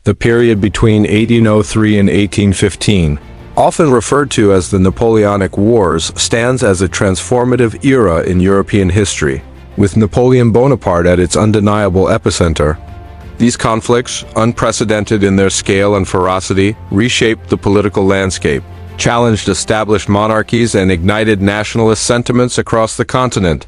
the period between 1803 and 1815, often referred to as the Napoleonic Wars, stands as a transformative era in European history, with Napoleon Bonaparte at its undeniable epicenter. These conflicts, unprecedented in their scale and ferocity, reshaped the political landscape, challenged established monarchies, and ignited nationalist sentiments across the continent.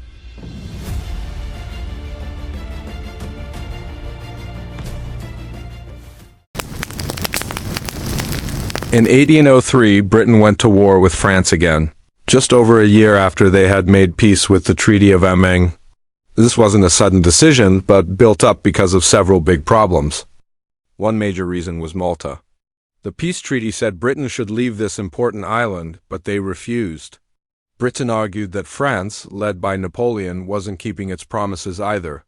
In 1803, Britain went to war with France again, just over a year after they had made peace with the Treaty of Amiens. This wasn't a sudden decision, but built up because of several big problems. One major reason was Malta. The peace treaty said Britain should leave this important island, but they refused. Britain argued that France, led by Napoleon, wasn't keeping its promises either.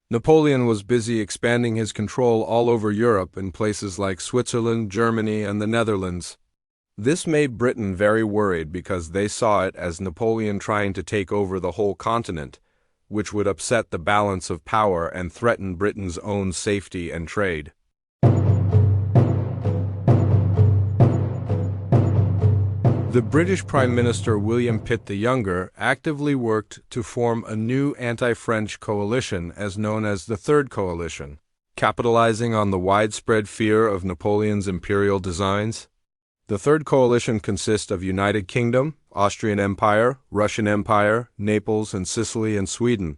Napoleon was busy expanding his control all over Europe in places like Switzerland, Germany, and the Netherlands. This made Britain very worried because they saw it as Napoleon trying to take over the whole continent, which would upset the balance of power and threaten Britain's own safety and trade. The British Prime Minister William Pitt the Younger actively worked to form a new anti-French coalition known as the Third Coalition, capitalizing on the widespread fear of Napoleon's imperial designs. The Third Coalition consists of United Kingdom, Austrian Empire, Russian Empire, Naples and Sicily and Sweden.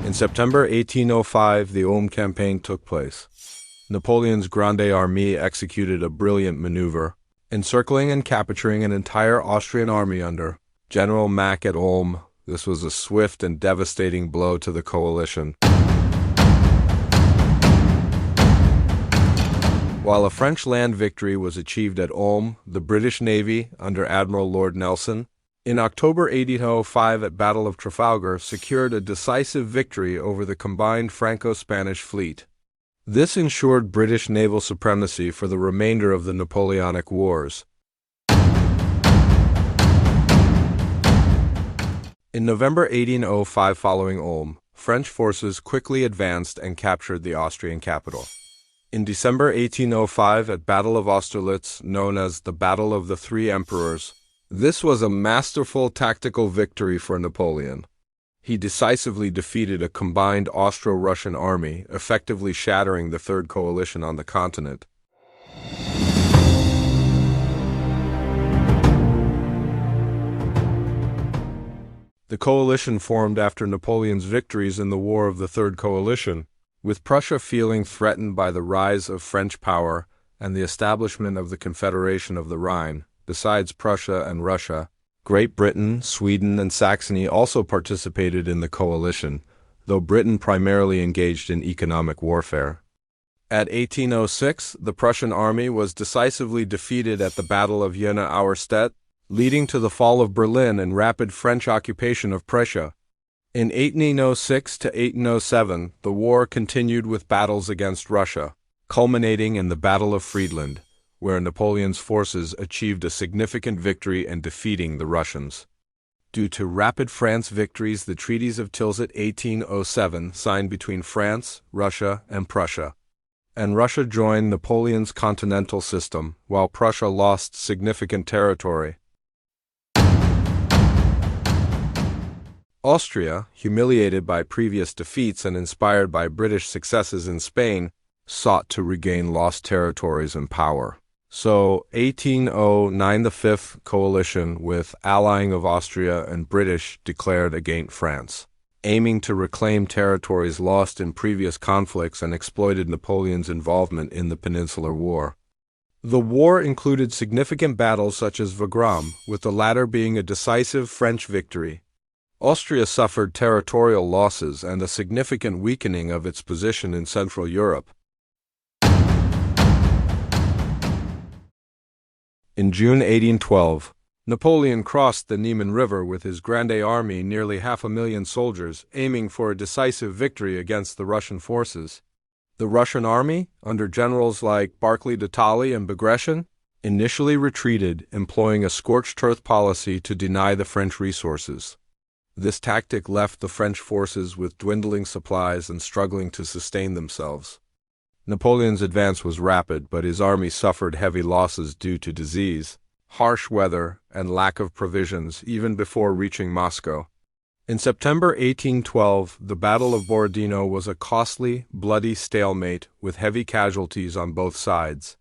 In September 1805, the Ulm campaign took place. Napoleon's Grande Armée executed a brilliant maneuver, encircling and capturing an entire Austrian army under General Mack at Ulm. This was a swift and devastating blow to the coalition. While a French land victory was achieved at Ulm, the British Navy, under Admiral Lord Nelson, in October 1805 at Battle of Trafalgar, secured a decisive victory over the combined Franco-Spanish fleet. This ensured British naval supremacy for the remainder of the Napoleonic Wars. In November 1805, following Ulm, French forces quickly advanced and captured the Austrian capital. In December 1805, at Battle of Austerlitz, known as the Battle of the Three Emperors, this was a masterful tactical victory for Napoleon. He decisively defeated a combined Austro-Russian army, effectively shattering the Third Coalition on the continent. The coalition formed after Napoleon's victories in the War of the Third Coalition, with Prussia feeling threatened by the rise of French power and the establishment of the Confederation of the Rhine. Besides Prussia and Russia, Great Britain, Sweden, and Saxony also participated in the coalition, though Britain primarily engaged in economic warfare. At 1806, the Prussian army was decisively defeated at the Battle of Jena-Auerstedt, leading to the fall of Berlin and rapid French occupation of Prussia. In 1806 to 1807, the war continued with battles against Russia, culminating in the Battle of Friedland, where Napoleon's forces achieved a significant victory in defeating the Russians. Due to rapid France victories, the treaties of Tilsit 1807 signed between France, Russia, and Prussia. And Russia joined Napoleon's continental system, while Prussia lost significant territory. Austria, humiliated by previous defeats and inspired by British successes in Spain, sought to regain lost territories and power. So, 1809, the Fifth Coalition, with allying of Austria and British, declared against France, aiming to reclaim territories lost in previous conflicts, and exploited Napoleon's involvement in the Peninsular War. The war included significant battles such as Wagram, with the latter being a decisive French victory. Austria suffered territorial losses and a significant weakening of its position in Central Europe. In June 1812, Napoleon crossed the Niemen River with his Grande Army, nearly 500,000 soldiers, aiming for a decisive victory against the Russian forces. The Russian army, under generals like Barclay de Tolly and Bagration, initially retreated, employing a scorched earth policy to deny the French resources. This tactic left the French forces with dwindling supplies and struggling to sustain themselves. Napoleon's advance was rapid, but his army suffered heavy losses due to disease, harsh weather, and lack of provisions even before reaching Moscow. In September 1812, the Battle of Borodino was a costly, bloody stalemate with heavy casualties on both sides.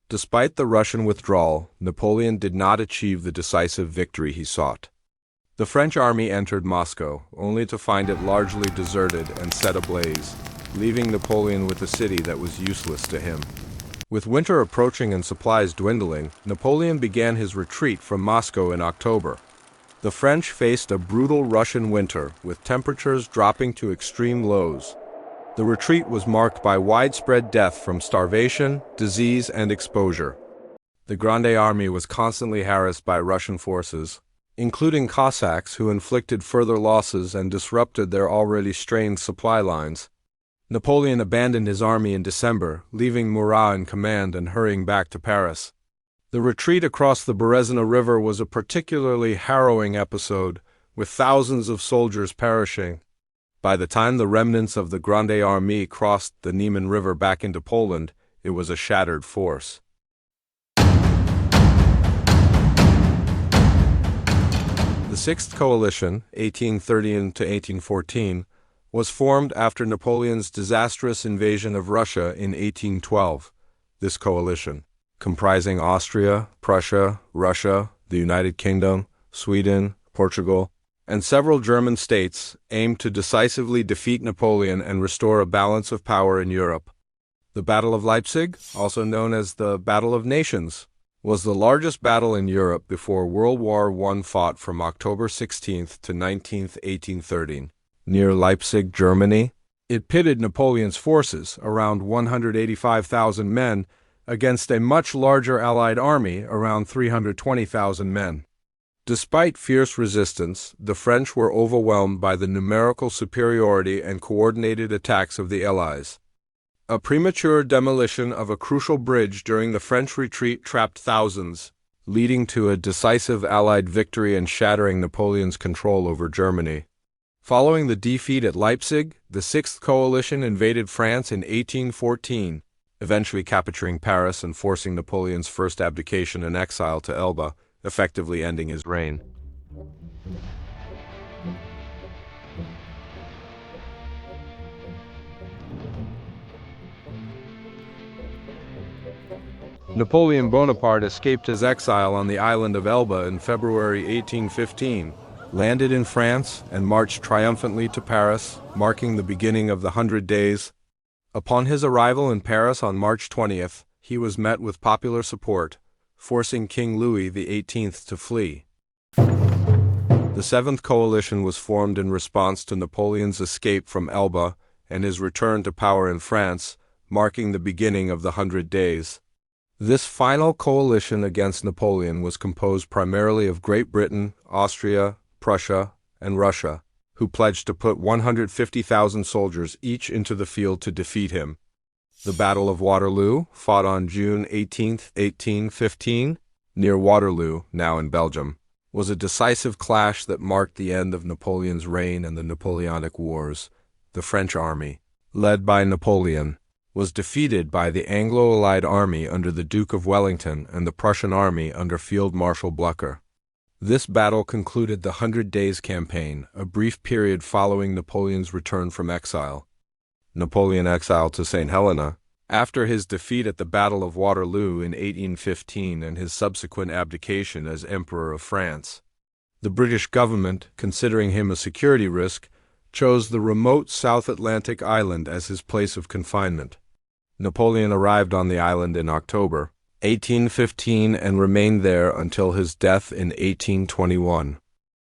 Despite the Russian withdrawal, Napoleon did not achieve the decisive victory he sought. The French army entered Moscow, only to find it largely deserted and set ablaze, leaving Napoleon with a city that was useless to him. With winter approaching and supplies dwindling, Napoleon began his retreat from Moscow in October. The French faced a brutal Russian winter, with temperatures dropping to extreme lows. The retreat was marked by widespread death from starvation, disease, and exposure. The Grande Army was constantly harassed by Russian forces, including Cossacks who inflicted further losses and disrupted their already strained supply lines. Napoleon abandoned his army in December, leaving Murat in command and hurrying back to Paris. The retreat across the Berezina River was a particularly harrowing episode, with thousands of soldiers perishing. By the time the remnants of the Grande Armée crossed the Niemen River back into Poland, it was a shattered force. The Sixth Coalition, 1813–1814, was formed after Napoleon's disastrous invasion of Russia in 1812. This coalition, comprising Austria, Prussia, Russia, the United Kingdom, Sweden, Portugal, and several German states, aimed to decisively defeat Napoleon and restore a balance of power in Europe. The Battle of Leipzig, also known as the Battle of Nations, was the largest battle in Europe before World War I, fought from October 16 to 19, 1813. Near Leipzig, Germany. It pitted Napoleon's forces, around 185,000 men, against a much larger Allied army, around 320,000 men. Despite fierce resistance, the French were overwhelmed by the numerical superiority and coordinated attacks of the Allies. A premature demolition of a crucial bridge during the French retreat trapped thousands, leading to a decisive Allied victory and shattering Napoleon's control over Germany. Following the defeat at Leipzig, the Sixth Coalition invaded France in 1814, eventually capturing Paris and forcing Napoleon's first abdication and exile to Elba, effectively ending his reign. Napoleon Bonaparte escaped his exile on the island of Elba in February 1815, landed in France, and marched triumphantly to Paris, marking the beginning of the 100 Days. Upon his arrival in Paris on March 20th, he was met with popular support, forcing King Louis XVIII to flee. The Seventh Coalition was formed in response to Napoleon's escape from Elba and his return to power in France, marking the beginning of the 100 Days. This final coalition against Napoleon was composed primarily of Great Britain, Austria, Prussia, and Russia, who pledged to put 150,000 soldiers each into the field to defeat him. The Battle of Waterloo, fought on June 18, 1815, near Waterloo, now in Belgium, was a decisive clash that marked the end of Napoleon's reign and the Napoleonic Wars. The French army, led by Napoleon, was defeated by the Anglo-Allied army under the Duke of Wellington and the Prussian army under Field Marshal Blucher. This battle concluded the 100 Days campaign, a brief period following Napoleon's return from exile. Napoleon exiled to St. Helena, after his defeat at the Battle of Waterloo in 1815 and his subsequent abdication as Emperor of France. The British government, considering him a security risk, chose the remote South Atlantic island as his place of confinement. Napoleon arrived on the island in October 1815 and remained there until his death in 1821.